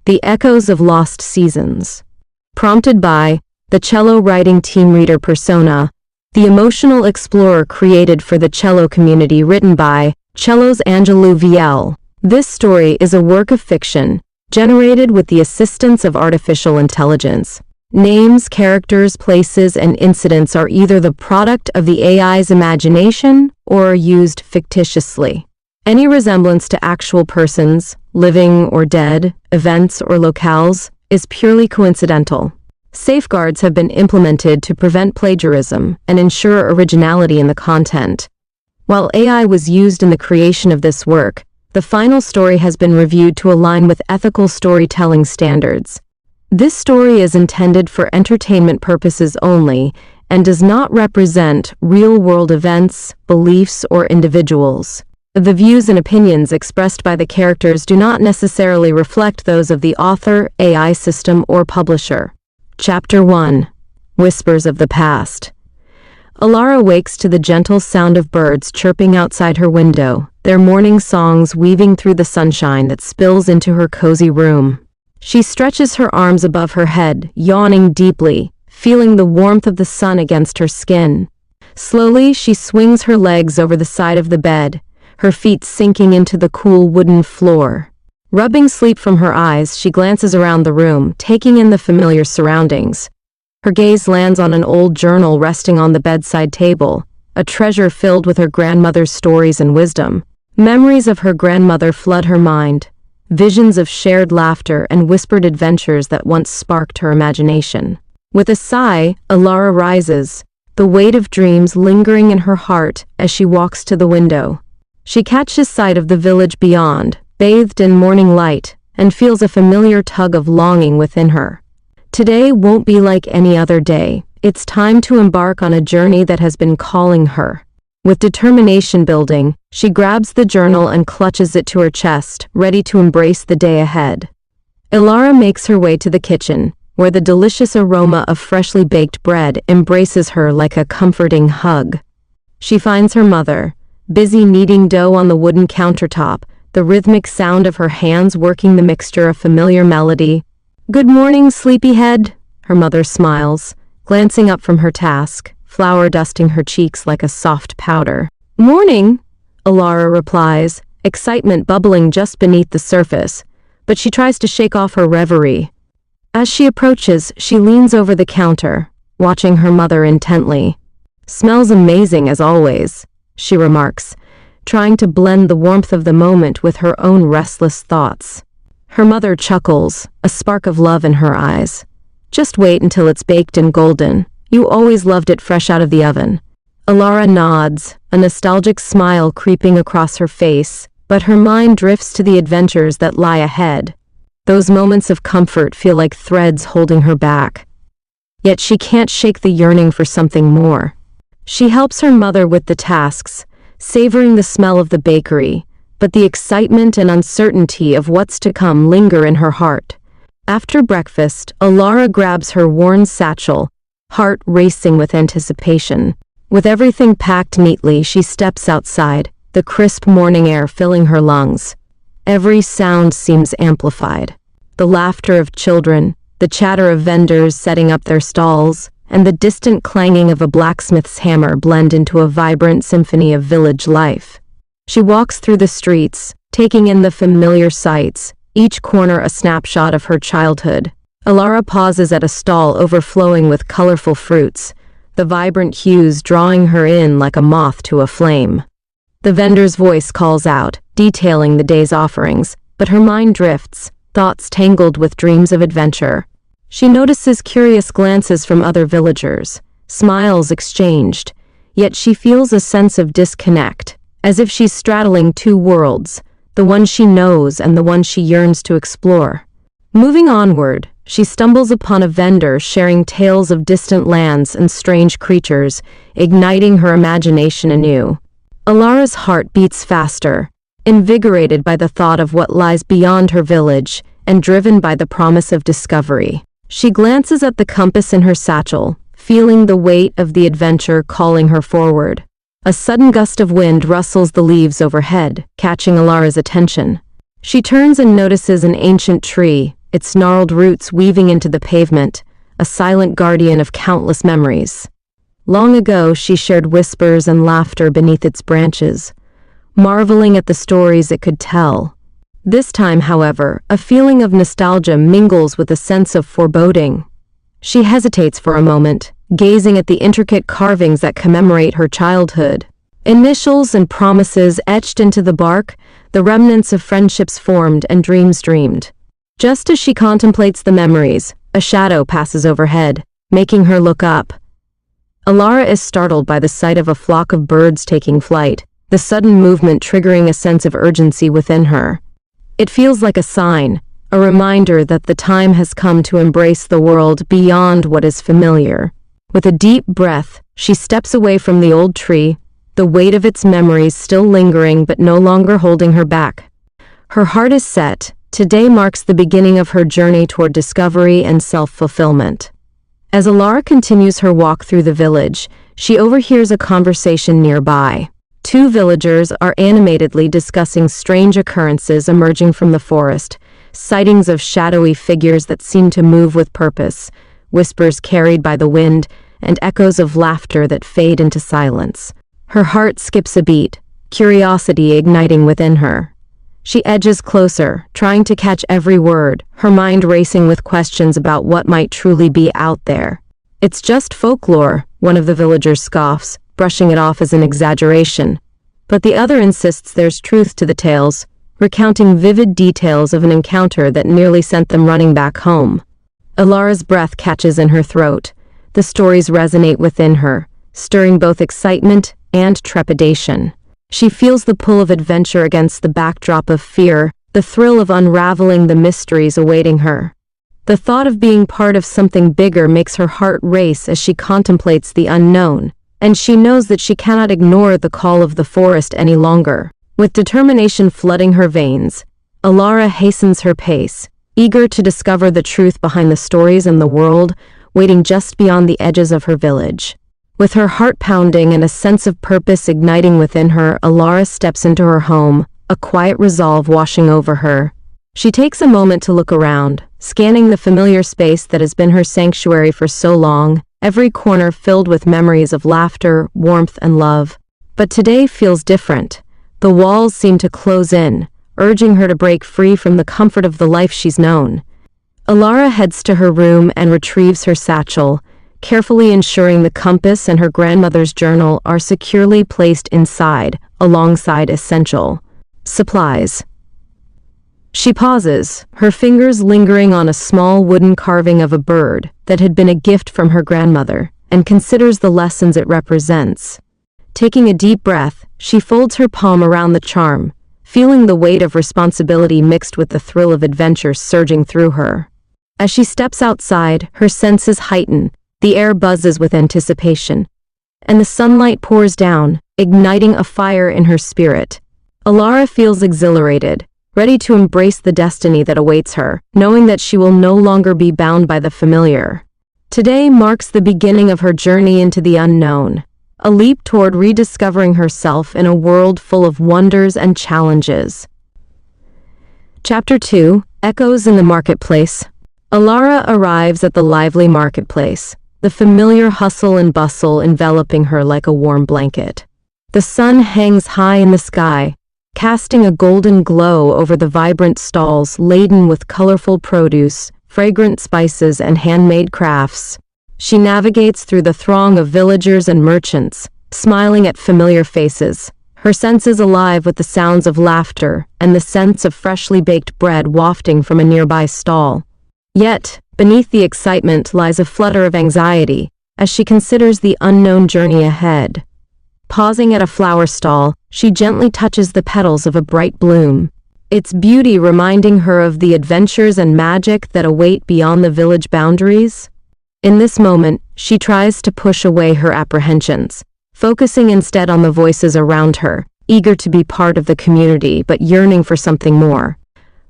The Echoes of Lost Seasons. Prompted by the cello writing team reader persona, the emotional explorer created for the cello community written by Cello's Angelou Viel. This story is a work of fiction, generated with the assistance of artificial intelligence. Names, characters, places, and incidents are either the product of the AI's imagination or are used fictitiously. Any resemblance to actual persons, living or dead, events or locales, is purely coincidental. Safeguards have been implemented to prevent plagiarism and ensure originality in the content. While AI was used in the creation of this work, the final story has been reviewed to align with ethical storytelling standards. This story is intended for entertainment purposes only and does not represent real-world events, beliefs, or individuals. The views and opinions expressed by the characters do not necessarily reflect those of the author, AI system, or publisher. Chapter 1. Whispers of the Past. Elara wakes to the gentle sound of birds chirping outside her window, their morning songs weaving through the sunshine that spills into her cozy room. She stretches her arms above her head, yawning deeply, feeling the warmth of the sun against her skin. Slowly, she swings her legs over the side of the bed, her feet sinking into the cool wooden floor. Rubbing sleep from her eyes, she glances around the room, taking in the familiar surroundings. Her gaze lands on an old journal resting on the bedside table, a treasure filled with her grandmother's stories and wisdom. Memories of her grandmother flood her mind, visions of shared laughter and whispered adventures that once sparked her imagination. With a sigh, Elara rises, the weight of dreams lingering in her heart as she walks to the window. She catches sight of the village beyond, bathed in morning light, and feels a familiar tug of longing within her. Today won't be like any other day. It's time to embark on a journey that has been calling her. With determination building, she grabs the journal and clutches it to her chest, ready to embrace the day ahead. Elara makes her way to the kitchen, where the delicious aroma of freshly baked bread embraces her like a comforting hug. She finds her mother, busy kneading dough on the wooden countertop, the rhythmic sound of her hands working the mixture of familiar melody. "Good morning, sleepyhead," her mother smiles, glancing up from her task, flour dusting her cheeks like a soft powder. "Morning," Elara replies, excitement bubbling just beneath the surface, but she tries to shake off her reverie. As she approaches, she leans over the counter, watching her mother intently. "Smells amazing as always," she remarks, trying to blend the warmth of the moment with her own restless thoughts. Her mother chuckles, a spark of love in her eyes. "Just wait until it's baked and golden. You always loved it fresh out of the oven." Elara nods, a nostalgic smile creeping across her face, but her mind drifts to the adventures that lie ahead. Those moments of comfort feel like threads holding her back. Yet she can't shake the yearning for something more. She helps her mother with the tasks, savoring the smell of the bakery, but the excitement and uncertainty of what's to come linger in her heart. After breakfast, Elara grabs her worn satchel, heart racing with anticipation. With everything packed neatly, she steps outside, the crisp morning air filling her lungs. Every sound seems amplified. The laughter of children, the chatter of vendors setting up their stalls, and the distant clanging of a blacksmith's hammer blend into a vibrant symphony of village life. She walks through the streets, taking in the familiar sights, each corner a snapshot of her childhood. Elara pauses at a stall overflowing with colorful fruits, the vibrant hues drawing her in like a moth to a flame. The vendor's voice calls out, detailing the day's offerings, but her mind drifts, thoughts tangled with dreams of adventure. She notices curious glances from other villagers, smiles exchanged, yet she feels a sense of disconnect, as if she's straddling two worlds, the one she knows and the one she yearns to explore. Moving onward, she stumbles upon a vendor sharing tales of distant lands and strange creatures, igniting her imagination anew. Elara's heart beats faster, invigorated by the thought of what lies beyond her village and driven by the promise of discovery. She glances at the compass in her satchel, feeling the weight of the adventure calling her forward. A sudden gust of wind rustles the leaves overhead, catching Elara's attention. She turns and notices an ancient tree, its gnarled roots weaving into the pavement, a silent guardian of countless memories. Long ago, she shared whispers and laughter beneath its branches, marveling at the stories it could tell. This time, however, a feeling of nostalgia mingles with a sense of foreboding. She hesitates for a moment, gazing at the intricate carvings that commemorate her childhood. Initials and promises etched into the bark, the remnants of friendships formed and dreams dreamed. Just as she contemplates the memories, a shadow passes overhead, making her look up. Elara is startled by the sight of a flock of birds taking flight, the sudden movement triggering a sense of urgency within her. It feels like a sign, a reminder that the time has come to embrace the world beyond what is familiar. With a deep breath, she steps away from the old tree, the weight of its memories still lingering but no longer holding her back. Her heart is set. Today marks the beginning of her journey toward discovery and self-fulfillment. As Elara continues her walk through the village, she overhears a conversation nearby. Two villagers are animatedly discussing strange occurrences emerging from the forest, sightings of shadowy figures that seem to move with purpose, whispers carried by the wind, and echoes of laughter that fade into silence. Her heart skips a beat, curiosity igniting within her. She edges closer, trying to catch every word, her mind racing with questions about what might truly be out there. "It's just folklore," one of the villagers scoffs, brushing it off as an exaggeration. But the other insists there's truth to the tales, recounting vivid details of an encounter that nearly sent them running back home. Elara's breath catches in her throat. The stories resonate within her, stirring both excitement and trepidation. She feels the pull of adventure against the backdrop of fear, the thrill of unraveling the mysteries awaiting her. The thought of being part of something bigger makes her heart race as she contemplates the unknown, and she knows that she cannot ignore the call of the forest any longer. With determination flooding her veins, Elara hastens her pace, eager to discover the truth behind the stories and the world waiting just beyond the edges of her village. With her heart pounding and a sense of purpose igniting within her, Elara steps into her home, a quiet resolve washing over her. She takes a moment to look around, scanning the familiar space that has been her sanctuary for so long, every corner filled with memories of laughter, warmth, and love. But today feels different. The walls seem to close in, urging her to break free from the comfort of the life she's known. Elara heads to her room and retrieves her satchel, carefully ensuring the compass and her grandmother's journal are securely placed inside, alongside essential supplies. She pauses, her fingers lingering on a small wooden carving of a bird that had been a gift from her grandmother, and considers the lessons it represents. Taking a deep breath, she folds her palm around the charm, feeling the weight of responsibility mixed with the thrill of adventure surging through her. As she steps outside, her senses heighten. The air buzzes with anticipation, and the sunlight pours down, igniting a fire in her spirit. Elara feels exhilarated, ready to embrace the destiny that awaits her, knowing that she will no longer be bound by the familiar. Today marks the beginning of her journey into the unknown, a leap toward rediscovering herself in a world full of wonders and challenges. Chapter 2: Echoes in the Marketplace. Elara arrives at the lively marketplace, the familiar hustle and bustle enveloping her like a warm blanket. The sun hangs high in the sky, casting a golden glow over the vibrant stalls laden with colorful produce, fragrant spices, and handmade crafts. She navigates through the throng of villagers and merchants, smiling at familiar faces, her senses alive with the sounds of laughter and the scents of freshly baked bread wafting from a nearby stall. Yet, beneath the excitement lies a flutter of anxiety as she considers the unknown journey ahead. Pausing at a flower stall, she gently touches the petals of a bright bloom, its beauty reminding her of the adventures and magic that await beyond the village boundaries. In this moment, she tries to push away her apprehensions, focusing instead on the voices around her, eager to be part of the community but yearning for something more.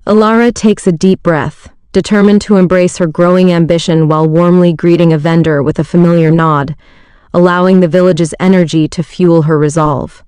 Elara takes a deep breath, determined to embrace her growing ambition while warmly greeting a vendor with a familiar nod, allowing the village's energy to fuel her resolve.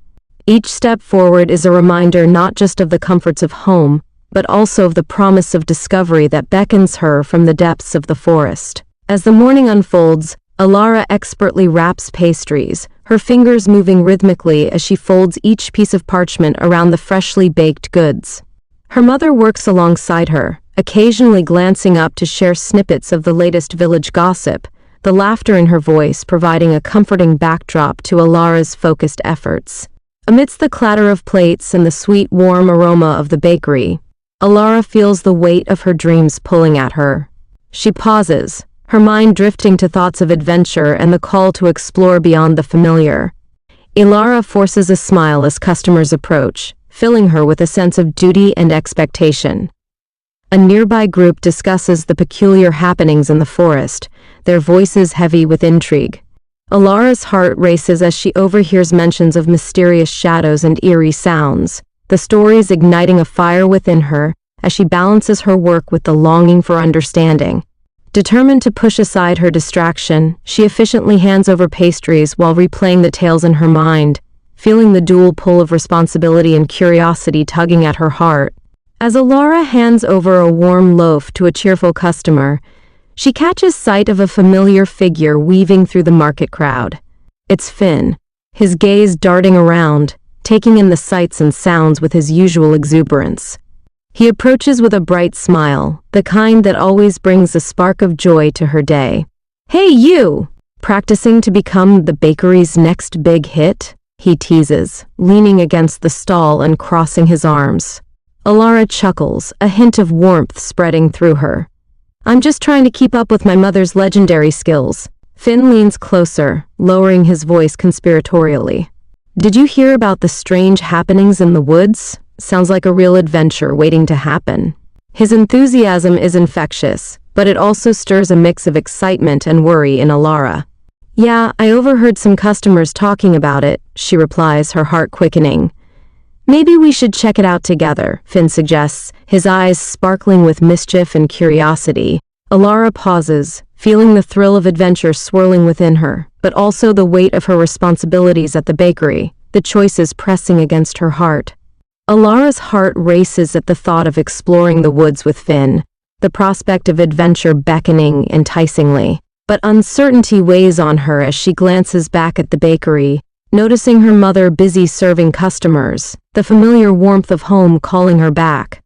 Each step forward is a reminder not just of the comforts of home, but also of the promise of discovery that beckons her from the depths of the forest. As the morning unfolds, Elara expertly wraps pastries, her fingers moving rhythmically as she folds each piece of parchment around the freshly baked goods. Her mother works alongside her, occasionally glancing up to share snippets of the latest village gossip, the laughter in her voice providing a comforting backdrop to Elara's focused efforts. Amidst the clatter of plates and the sweet, warm aroma of the bakery, Elara feels the weight of her dreams pulling at her. She pauses, her mind drifting to thoughts of adventure and the call to explore beyond the familiar. Elara forces a smile as customers approach, filling her with a sense of duty and expectation. A nearby group discusses the peculiar happenings in the forest, their voices heavy with intrigue. Elara's heart races as she overhears mentions of mysterious shadows and eerie sounds, the stories igniting a fire within her as she balances her work with the longing for understanding. Determined to push aside her distraction, she efficiently hands over pastries while replaying the tales in her mind, feeling the dual pull of responsibility and curiosity tugging at her heart. As Elara hands over a warm loaf to a cheerful customer, she catches sight of a familiar figure weaving through the market crowd. It's Finn, his gaze darting around, taking in the sights and sounds with his usual exuberance. He approaches with a bright smile, the kind that always brings a spark of joy to her day. "Hey you! Practicing to become the bakery's next big hit?" he teases, leaning against the stall and crossing his arms. Elara chuckles, a hint of warmth spreading through her. "I'm just trying to keep up with my mother's legendary skills." Finn leans closer, lowering his voice conspiratorially. "Did you hear about the strange happenings in the woods? Sounds like a real adventure waiting to happen." His enthusiasm is infectious, but it also stirs a mix of excitement and worry in Elara. "Yeah, I overheard some customers talking about it," she replies, her heart quickening. "Maybe we should check it out together," Finn suggests, his eyes sparkling with mischief and curiosity. Elara pauses, feeling the thrill of adventure swirling within her, but also the weight of her responsibilities at the bakery, the choices pressing against her heart. Elara's heart races at the thought of exploring the woods with Finn, the prospect of adventure beckoning enticingly. But uncertainty weighs on her as she glances back at the bakery, noticing her mother busy serving customers, the familiar warmth of home calling her back.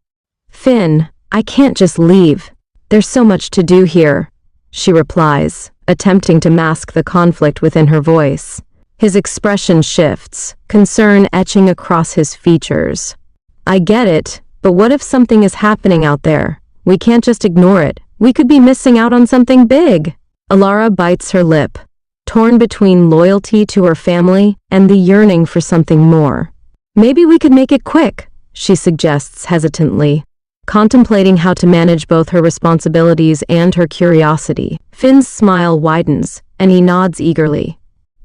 "Finn, I can't just leave. There's so much to do here," she replies, attempting to mask the conflict within her voice. His expression shifts, concern etching across his features. "I get it, but what if something is happening out there? We can't just ignore it. We could be missing out on something big." Elara bites her lip, torn between loyalty to her family and the yearning for something more. "Maybe we could make it quick," she suggests hesitantly, contemplating how to manage both her responsibilities and her curiosity. Finn's smile widens, and he nods eagerly.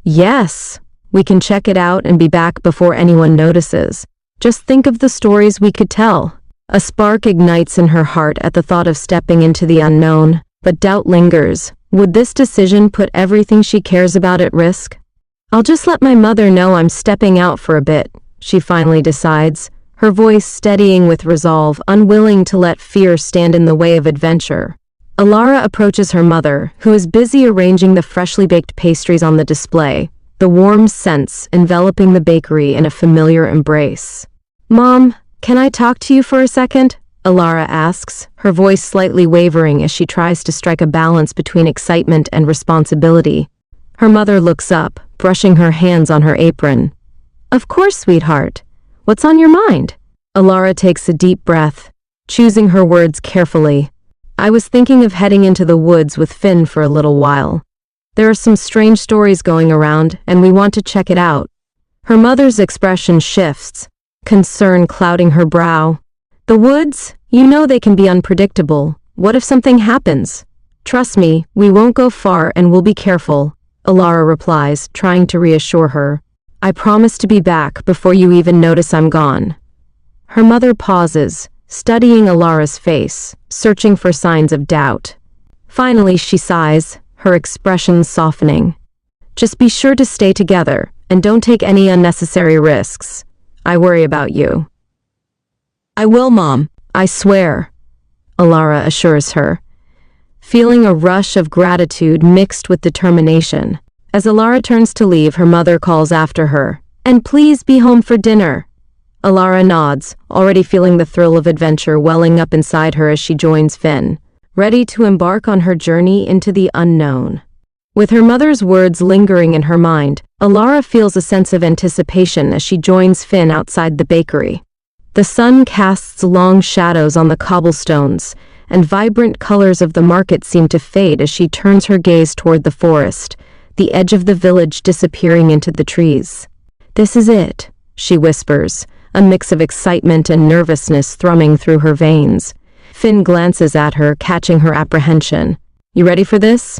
"Yes, we can check it out and be back before anyone notices. Just think of the stories we could tell." A spark ignites in her heart at the thought of stepping into the unknown, but doubt lingers. Would this decision put everything she cares about at risk? "I'll just let my mother know I'm stepping out for a bit," she finally decides, her voice steadying with resolve, unwilling to let fear stand in the way of adventure. Elara approaches her mother, who is busy arranging the freshly baked pastries on the display, the warm scents enveloping the bakery in a familiar embrace. "Mom, can I talk to you for a second?" Elara asks, her voice slightly wavering as she tries to strike a balance between excitement and responsibility. Her mother looks up, brushing her hands on her apron. "Of course, sweetheart. What's on your mind?" Elara takes a deep breath, choosing her words carefully. "I was thinking of heading into the woods with Finn for a little while. There are some strange stories going around, and we want to check it out." Her mother's expression shifts, concern clouding her brow. "The woods? You know they can be unpredictable. What if something happens?" "Trust me, we won't go far and we'll be careful," Elara replies, trying to reassure her. "I promise to be back before you even notice I'm gone." Her mother pauses, studying Elara's face, searching for signs of doubt. Finally, she sighs, her expression softening. "Just be sure to stay together, and don't take any unnecessary risks. I worry about you." "I will, Mom," I swear, Elara assures her, feeling a rush of gratitude mixed with determination. As Elara turns to leave, her mother calls after her, "And please be home for dinner." Elara nods, already feeling the thrill of adventure welling up inside her as she joins Finn, ready to embark on her journey into the unknown. With her mother's words lingering in her mind, Elara feels a sense of anticipation as she joins Finn outside the bakery. The sun casts long shadows on the cobblestones, and vibrant colors of the market seem to fade as she turns her gaze toward the forest, the edge of the village disappearing into the trees. "This is it," she whispers, a mix of excitement and nervousness thrumming through her veins. Finn glances at her, catching her apprehension. "You ready for this?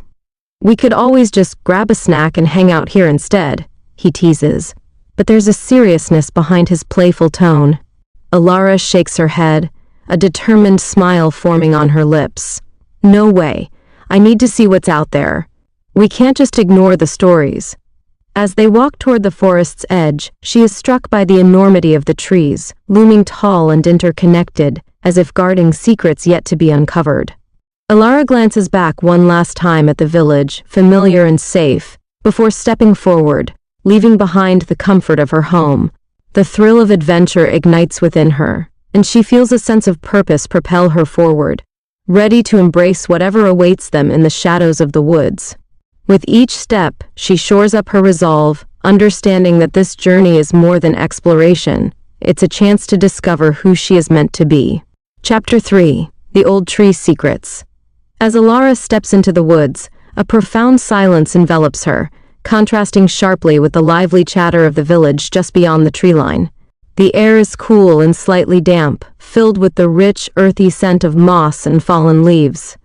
We could always just grab a snack and hang out here instead," he teases, but there's a seriousness behind his playful tone. Elara shakes her head, a determined smile forming on her lips. "No way. I need to see what's out there. We can't just ignore the stories." As they walk toward the forest's edge, she is struck by the enormity of the trees, looming tall and interconnected, as if guarding secrets yet to be uncovered. Elara glances back one last time at the village, familiar and safe, before stepping forward, leaving behind the comfort of her home. The thrill of adventure ignites within her, and she feels a sense of purpose propel her forward, ready to embrace whatever awaits them in the shadows of the woods. With each step, she shores up her resolve, understanding that this journey is more than exploration. It's a chance to discover who she is meant to be. Chapter 3. The Old Tree Secrets. As Elara steps into the woods, a profound silence envelops her, contrasting sharply with the lively chatter of the village just beyond the tree line. The air is cool and slightly damp, filled with the rich, earthy scent of moss and fallen leaves.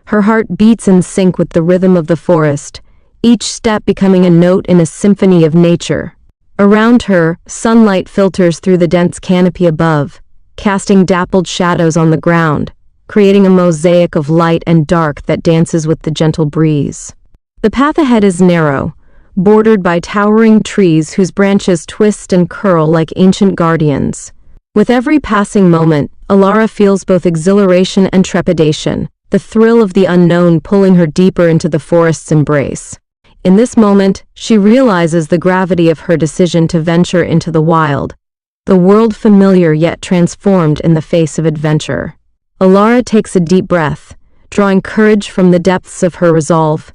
Her heart beats in sync with the rhythm of the forest, each step becoming a note in a symphony of nature. Around her, sunlight filters through the dense canopy above, casting dappled shadows on the ground, creating a mosaic of light and dark that dances with the gentle breeze. The path ahead is narrow, bordered by towering trees whose branches twist and curl like ancient guardians. With every passing moment, Elara feels both exhilaration and trepidation, the thrill of the unknown pulling her deeper into the forest's embrace. In this moment, she realizes the gravity of her decision to venture into the wild, the world familiar yet transformed in the face of adventure. Elara takes a deep breath, drawing courage from the depths of her resolve,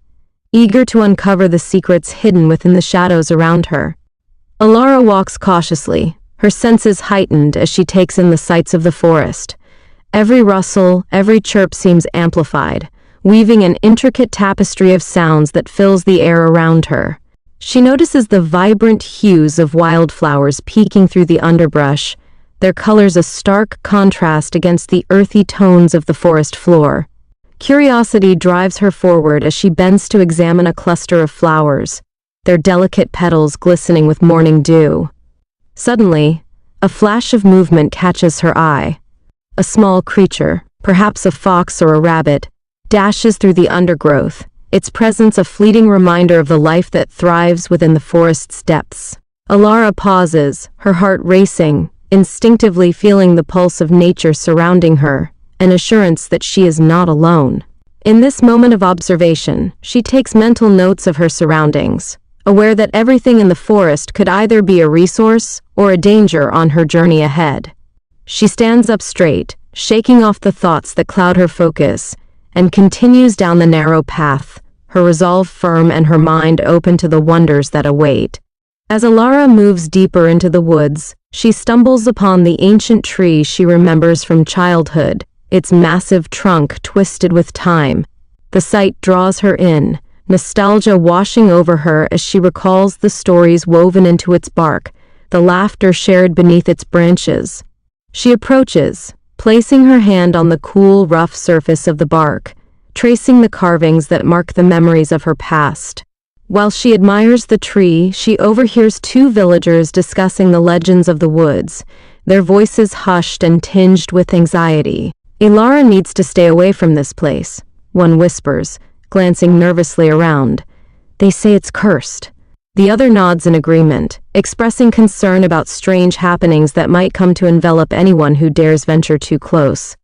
eager to uncover the secrets hidden within the shadows around her. Elara walks cautiously, her senses heightened as she takes in the sights of the forest. Every rustle, every chirp seems amplified, weaving an intricate tapestry of sounds that fills the air around her. She notices the vibrant hues of wildflowers peeking through the underbrush, their colors a stark contrast against the earthy tones of the forest floor. Curiosity drives her forward as she bends to examine a cluster of flowers, their delicate petals glistening with morning dew. Suddenly, a flash of movement catches her eye. A small creature, perhaps a fox or a rabbit, dashes through the undergrowth, its presence a fleeting reminder of the life that thrives within the forest's depths. Elara pauses, her heart racing, instinctively feeling the pulse of nature surrounding her, an assurance that she is not alone. In this moment of observation, she takes mental notes of her surroundings, aware that everything in the forest could either be a resource or a danger on her journey ahead. She stands up straight, shaking off the thoughts that cloud her focus, and continues down the narrow path, her resolve firm and her mind open to the wonders that await. As Elara moves deeper into the woods, she stumbles upon the ancient tree she remembers from childhood, its massive trunk twisted with time. The sight draws her in, nostalgia washing over her as she recalls the stories woven into its bark, the laughter shared beneath its branches. She approaches, placing her hand on the cool, rough surface of the bark, tracing the carvings that mark the memories of her past. While she admires the tree, she overhears two villagers discussing the legends of the woods, their voices hushed and tinged with anxiety. "Elara needs to stay away from this place," one whispers, glancing nervously around. "They say it's cursed." The other nods in agreement, expressing concern about strange happenings that might come to envelop anyone who dares venture too close.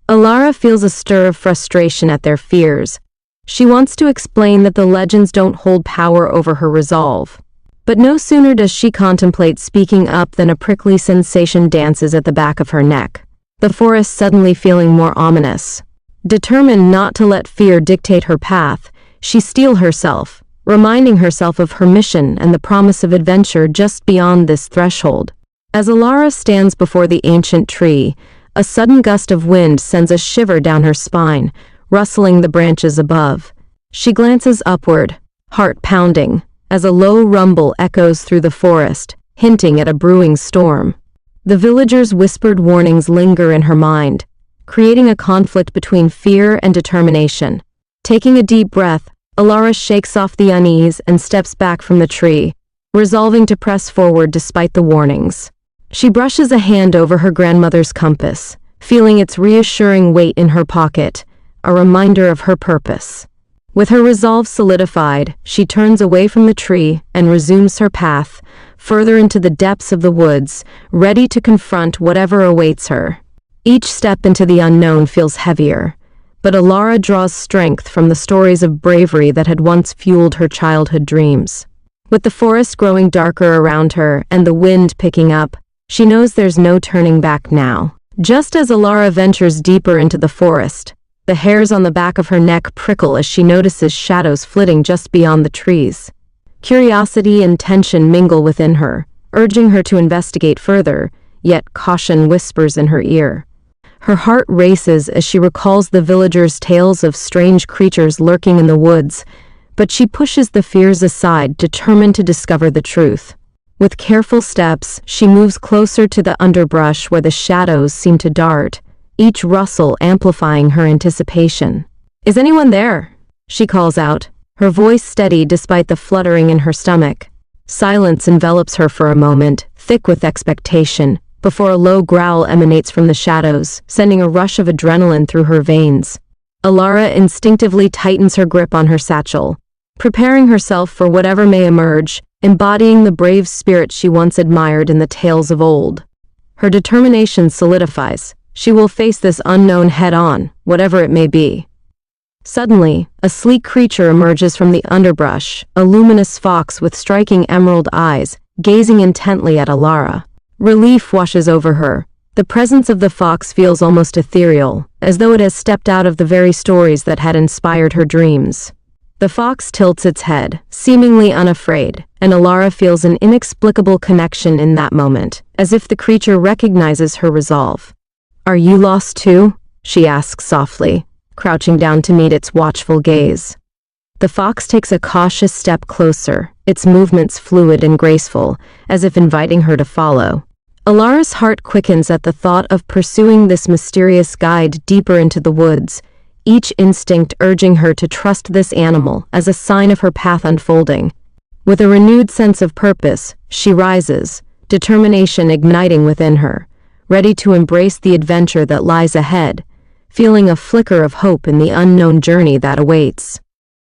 Elara feels a stir of frustration at their fears. She wants to explain that the legends don't hold power over her resolve. But no sooner does she contemplate speaking up than a prickly sensation dances at the back of her neck, the forest suddenly feeling more ominous. Determined not to let fear dictate her path, she steels herself, reminding herself of her mission and the promise of adventure just beyond this threshold. As Elara stands before the ancient tree, a sudden gust of wind sends a shiver down her spine, rustling the branches above. She glances upward, heart pounding, as a low rumble echoes through the forest, hinting at a brewing storm. The villagers' whispered warnings linger in her mind, creating a conflict between fear and determination. Taking a deep breath, Elara shakes off the unease and steps back from the tree, resolving to press forward despite the warnings. She brushes a hand over her grandmother's compass, feeling its reassuring weight in her pocket, a reminder of her purpose. With her resolve solidified, she turns away from the tree and resumes her path, further into the depths of the woods, ready to confront whatever awaits her. Each step into the unknown feels heavier, but Elara draws strength from the stories of bravery that had once fueled her childhood dreams. With the forest growing darker around her and the wind picking up, she knows there's no turning back now. Just as Elara ventures deeper into the forest, the hairs on the back of her neck prickle as she notices shadows flitting just beyond the trees. Curiosity and tension mingle within her, urging her to investigate further, yet caution whispers in her ear. Her heart races as she recalls the villagers' tales of strange creatures lurking in the woods, but she pushes the fears aside, determined to discover the truth. With careful steps, she moves closer to the underbrush where the shadows seem to dart, each rustle amplifying her anticipation. "Is anyone there?" she calls out, her voice steady despite the fluttering in her stomach. Silence envelops her for a moment, thick with expectation, before a low growl emanates from the shadows, sending a rush of adrenaline through her veins. Elara instinctively tightens her grip on her satchel, preparing herself for whatever may emerge, embodying the brave spirit she once admired in the tales of old. Her determination solidifies. She will face this unknown head-on, whatever it may be. Suddenly, a sleek creature emerges from the underbrush, a luminous fox with striking emerald eyes, gazing intently at Elara. Relief washes over her. The presence of the fox feels almost ethereal, as though it has stepped out of the very stories that had inspired her dreams. The fox tilts its head, seemingly unafraid, and Elara feels an inexplicable connection in that moment, as if the creature recognizes her resolve. "Are you lost too?" she asks softly, crouching down to meet its watchful gaze. The fox takes a cautious step closer, its movements fluid and graceful, as if inviting her to follow. Elara's heart quickens at the thought of pursuing this mysterious guide deeper into the woods, each instinct urging her to trust this animal as a sign of her path unfolding. With a renewed sense of purpose, she rises, determination igniting within her, ready to embrace the adventure that lies ahead, feeling a flicker of hope in the unknown journey that awaits.